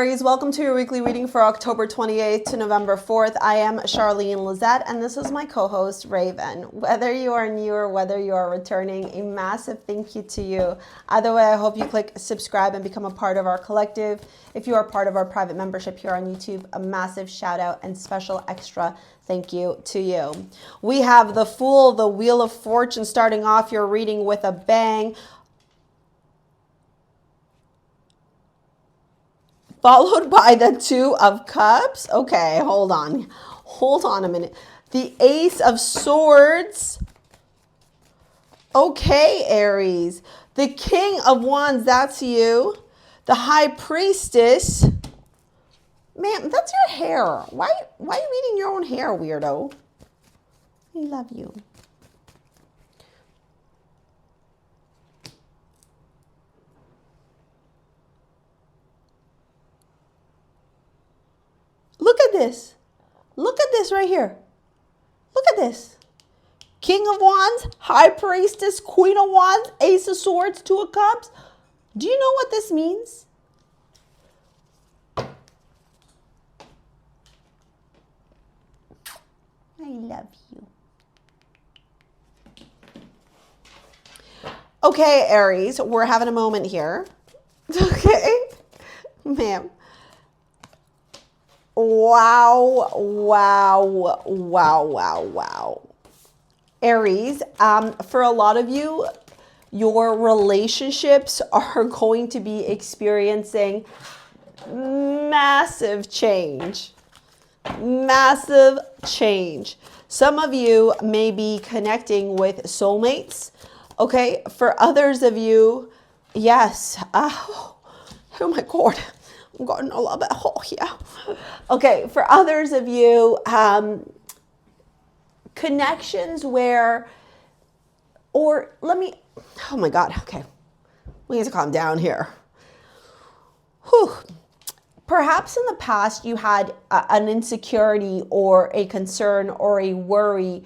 Aries, welcome to your weekly reading for October 28th to November 4th. I am Charlene Lizette, and this is my co-host, Raven. Whether you are new or whether you are returning, a massive thank you to you. Either way, I hope you click subscribe and become a part of our collective. If you are part of our private membership here on YouTube, a massive shout out and special extra thank you to you. We have the Fool, the Wheel of Fortune, starting off your reading with a bang, followed by the Two of Cups. Okay, hold on a minute. The Ace of Swords. Okay, Aries. The King of Wands, that's you. The High Priestess. Man, that's your hair. Why are you eating your own hair, weirdo? I love you. Look at this. Look at this right here. Look at this. King of Wands, High Priestess, Queen of Wands, Ace of Swords, Two of Cups. Do you know what this means? I love you. Okay, Aries, we're having a moment here. Okay, ma'am. Wow. Aries, for a lot of you, your relationships are going to be experiencing massive change. Massive change. Some of you may be connecting with soulmates. Okay, for others of you, yes. Oh my God. I'm getting a little bit hot here. Okay, for others of you, connections where, oh my God, okay. We need to calm down here. Whew. Perhaps in the past you had an insecurity or a concern or a worry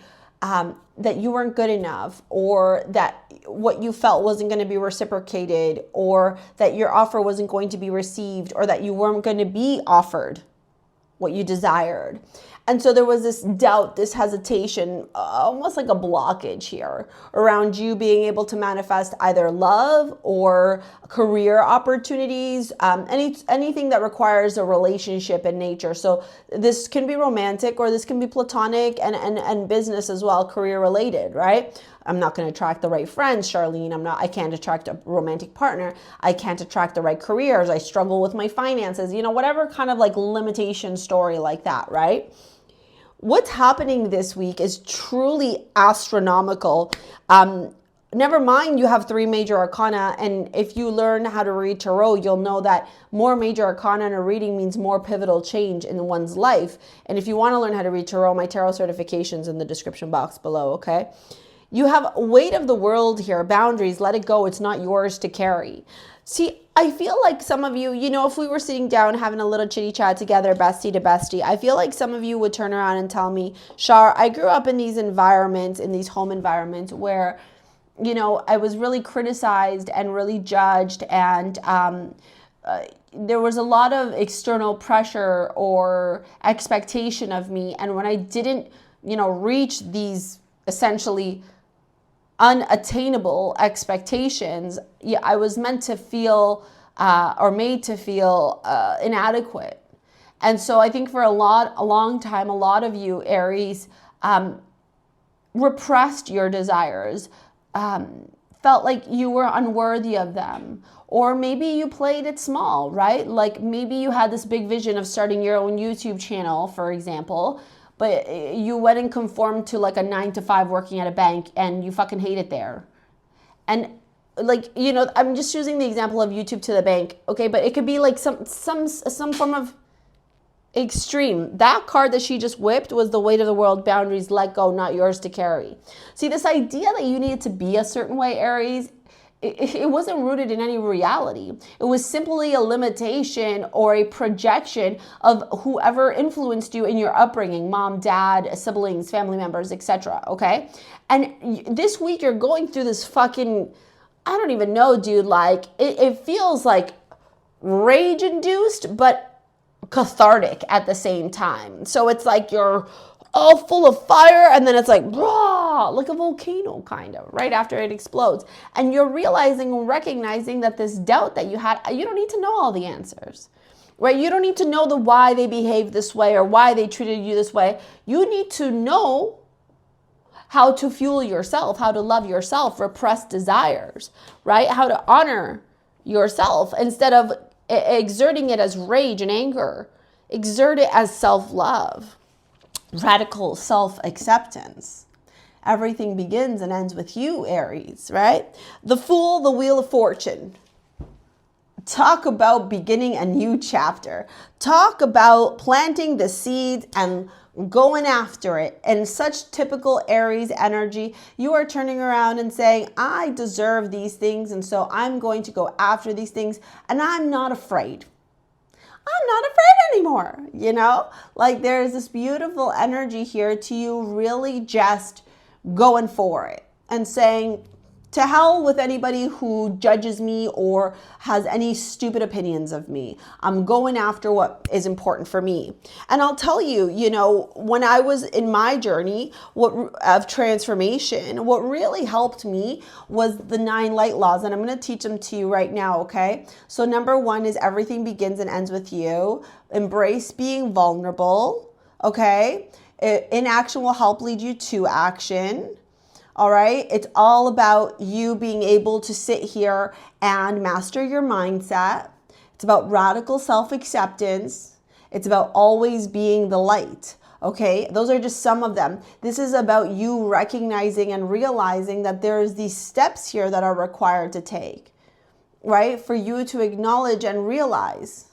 that you weren't good enough, or that what you felt wasn't going to be reciprocated, or that your offer wasn't going to be received, or that you weren't going to be offered what you desired. And so there was this doubt, this hesitation, almost like a blockage here around you being able to manifest either love or career opportunities, anything that requires a relationship in nature. So this can be romantic, or this can be platonic, and business as well, career related, right? I'm not going to attract the right friends, Charlene. I can't attract a romantic partner. I can't attract the right careers. I struggle with my finances, whatever kind of like limitation story like that, right? What's happening this week is truly astronomical. Never mind, you have 3 major arcana, and if you learn how to read tarot, you'll know that more major arcana in a reading means more pivotal change in one's life. And if you want to learn how to read tarot, my tarot certification's in the description box below, okay? You have weight of the world here, boundaries, let it go. It's not yours to carry. See, I feel like some of you, if we were sitting down having a little chitty chat together, bestie to bestie, I feel like some of you would turn around and tell me, Char, I grew up in these environments, in these home environments where, I was really criticized and really judged, and there was a lot of external pressure or expectation of me. And when I didn't, reach these essentially unattainable expectations, I was meant to feel or made to feel inadequate. And so I think for a long time, a lot of you, Aries, repressed your desires, felt like you were unworthy of them. Or maybe you played it small, right? Like maybe you had this big vision of starting your own YouTube channel, for example, but you went and conformed to like a 9-to-5 working at a bank, and you fucking hate it there. And like, I'm just using the example of YouTube to the bank. Okay, but it could be like some form of extreme. That card that she just whipped was the weight of the world, boundaries, let go, not yours to carry. See, this idea that you needed to be a certain way, Aries, it wasn't rooted in any reality. It was simply a limitation or a projection of whoever influenced you in your upbringing, mom, dad, siblings, family members, etc. Okay? And this week you're going through this fucking, I don't even know, dude, like it feels like rage induced, but cathartic at the same time. So it's like you're all full of fire, and then it's like, rah, like a volcano kind of, right after it explodes. And you're realizing and recognizing that this doubt that you had, you don't need to know all the answers, right? You don't need to know the why they behaved this way or why they treated you this way. You need to know how to fuel yourself, how to love yourself, repress desires, right? How to honor yourself instead of exerting it as rage and anger. Exert it as self-love, radical self-acceptance. Everything begins and ends with you, Aries, right? The Fool, the Wheel of Fortune. Talk about beginning a new chapter. Talk about planting the seeds and going after it. In such typical Aries energy, you are turning around and saying, I deserve these things, and so I'm going to go after these things, and I'm not afraid. I'm not afraid anymore, you know? Like there's this beautiful energy here to you really just going for it and saying, to hell with anybody who judges me or has any stupid opinions of me. I'm going after what is important for me. And I'll tell you, you know, when I was in my journey of transformation, what really helped me was the 9 light laws. And I'm going to teach them to you right now, okay? So number 1 is everything begins and ends with you. Embrace being vulnerable, okay? Inaction will help lead you to action. All right. It's all about you being able to sit here and master your mindset. It's about radical self-acceptance. It's about always being the light. Okay. Those are just some of them. This is about you recognizing and realizing that there's these steps here that are required to take, right? For you to acknowledge and realize,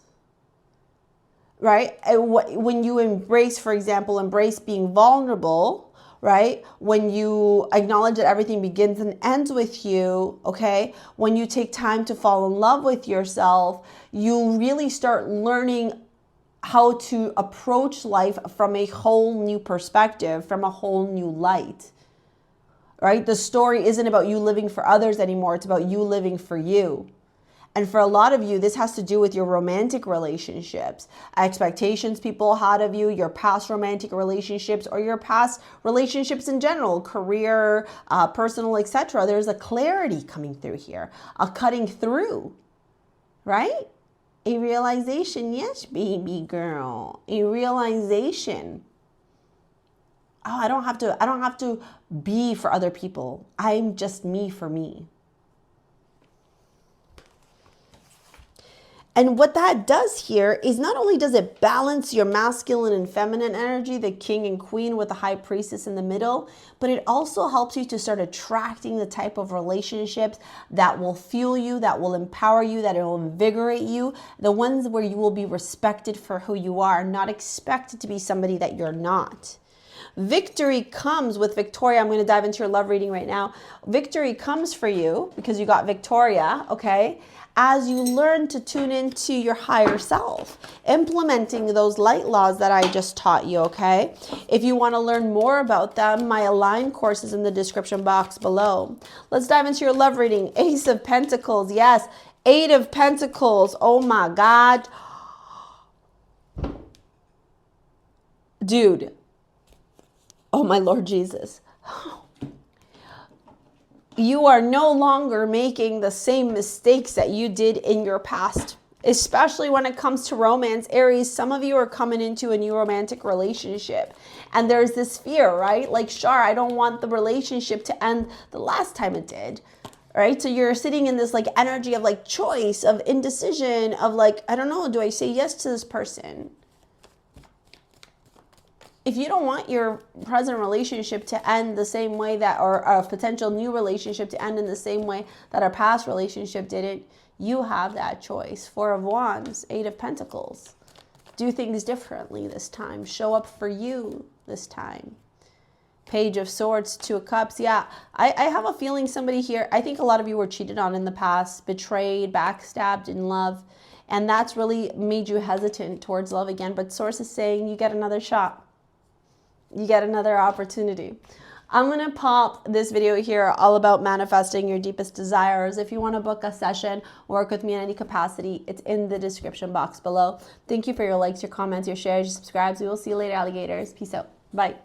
right? When you embrace, for example, embrace being vulnerable, right? When you acknowledge that everything begins and ends with you, okay? When you take time to fall in love with yourself, you really start learning how to approach life from a whole new perspective, from a whole new light, right? The story isn't about you living for others anymore. It's about you living for you. And for a lot of you, this has to do with your romantic relationships, expectations people had of you, your past romantic relationships, or your past relationships in general, career, personal, etc. There's a clarity coming through here, a cutting through, right? A realization, yes, baby girl, a realization. Oh, I don't have to be for other people. I'm just me for me. And what that does here is not only does it balance your masculine and feminine energy, the king and queen with the high priestess in the middle, but it also helps you to start attracting the type of relationships that will fuel you, that will empower you, that will invigorate you, the ones where you will be respected for who you are, not expected to be somebody that you're not. Victory comes with Victoria. I'm going to dive into your love reading right now. Victory comes for you because you got Victoria, okay? As you learn to tune into your higher self, implementing those light laws that I just taught you, okay? If you want to learn more about them, my Align course is in the description box below. Let's dive into your love reading. Ace of Pentacles, yes. 8 of Pentacles, oh my God. Dude, oh my Lord Jesus. You are no longer making the same mistakes that you did in your past, especially when it comes to romance. Aries, some of you are coming into a new romantic relationship and there's this fear, right? Like, sure, I don't want the relationship to end the last time it did, right? So you're sitting in this like energy of like choice, of indecision, of like, I don't know, do I say yes to this person? If you don't want your present relationship to end the same way that, or a potential new relationship to end in the same way that our past relationship didn't, you have that choice. 4 of Wands, 8 of Pentacles. Do things differently this time. Show up for you this time. Page of Swords, 2 of Cups. Yeah, I have a feeling somebody here, I think a lot of you were cheated on in the past, betrayed, backstabbed in love, and that's really made you hesitant towards love again. But Source is saying you get another shot. You get another opportunity. I'm going to pop this video here all about manifesting your deepest desires. If you want to book a session, work with me in any capacity, it's in the description box below. Thank you for your likes, your comments, your shares, your subscribes. We will see you later, alligators. Peace out. Bye.